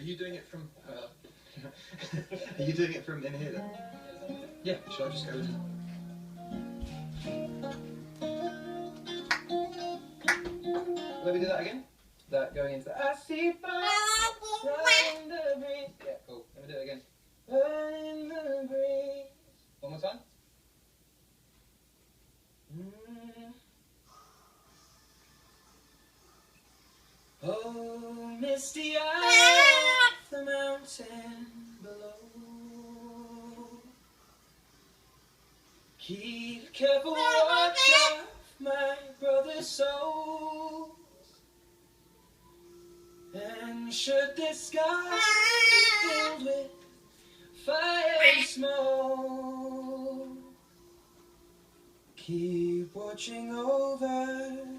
you doing it from... Are you doing it from in here then? Yeah, shall I just go with it? Let me do that again. That going into the... I see fire in the breeze. Yeah, cool. Let me do it again. Fire in the breeze. One more time. Oh, misty eye of the mountain below. Keep careful watch of my brother's soul. And should this sky be filled with fire and smoke, keep watching over